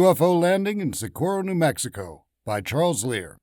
UFO Landing in Socorro, New Mexico by Charles Lear.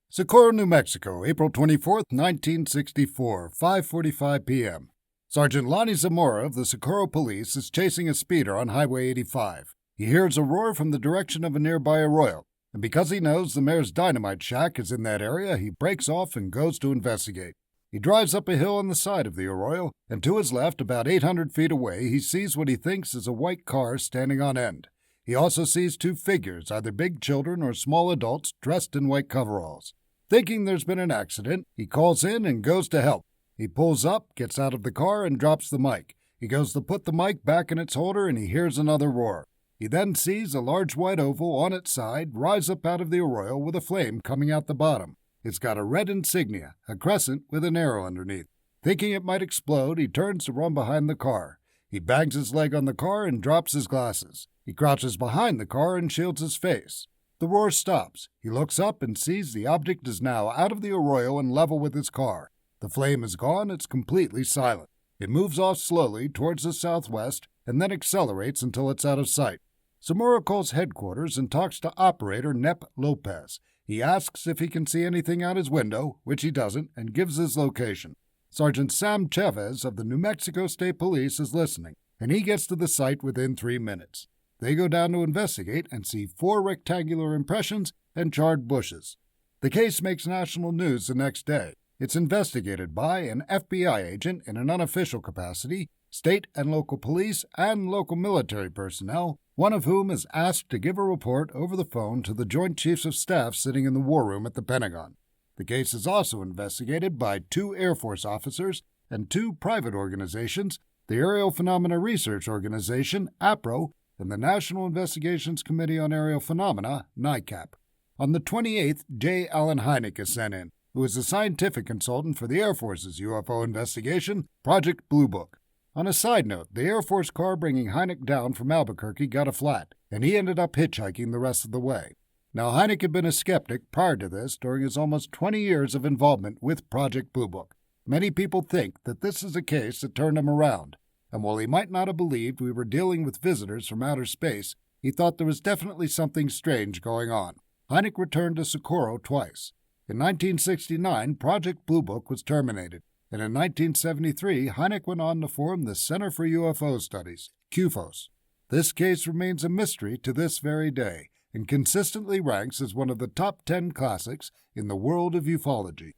Socorro, New Mexico, April 24, 1964, 5:45 p.m. Sergeant Lonnie Zamora of the Socorro Police is chasing a speeder on Highway 85. He hears a roar from the direction of a nearby arroyo, and because he knows the mayor's dynamite shack is in that area, he breaks off and goes to investigate. He drives up a hill on the side of the arroyo, and to his left, about 800 feet away, he sees what he thinks is a white car standing on end. He also sees two figures, either big children or small adults, dressed in white coveralls. Thinking there's been an accident, he calls in and goes to help. He pulls up, gets out of the car, and drops the mic. He goes to put the mic back in its holder, and he hears another roar. He then sees a large white oval on its side rise up out of the arroyo with a flame coming out the bottom. It's got a red insignia, a crescent with an arrow underneath. Thinking it might explode, he turns to run behind the car. He bangs his leg on the car and drops his glasses. He crouches behind the car and shields his face. The roar stops. He looks up and sees the object is now out of the arroyo and level with his car. The flame is gone. It's completely silent. It moves off slowly towards the southwest and then accelerates until it's out of sight. Zamora calls headquarters and talks to operator Nep Lopez. He asks if he can see anything out his window, which he doesn't, and gives his location. Sergeant Sam Chavez of the New Mexico State Police is listening, and he gets to the site within 3 minutes. They go down to investigate and see 4 rectangular impressions and charred bushes. The case makes national news the next day. It's investigated by an F.B.I. agent in an unofficial capacity, state and local police, and local military personnel, one of whom is asked to give a report over the phone to the Joint Chiefs of Staff sitting in the War Room at the Pentagon. The case is also investigated by 2 Air Force officers and 2 private organizations, the Aerial Phenomena Research Organization, APRO, and the National Investigations Committee on Aerial Phenomena, NICAP. On the 28th, J. Allen Hynek is sent in, who is a scientific consultant for the Air Force's UFO investigation, Project Blue Book. On a side note, the Air Force car bringing Hynek down from Albuquerque got a flat, and he ended up hitchhiking the rest of the way. Now, Hynek had been a skeptic prior to this during his almost 20 years of involvement with Project Blue Book. Many people think that this is a case that turned him around, and while he might not have believed we were dealing with visitors from outer space, he thought there was definitely something strange going on. Hynek returned to Socorro twice. In 1969, Project Blue Book was terminated, and in 1973, Hynek went on to form the Center for UFO Studies, CUFOS. This case remains a mystery to this very day, and consistently ranks as one of the top 10 classics in the world of ufology.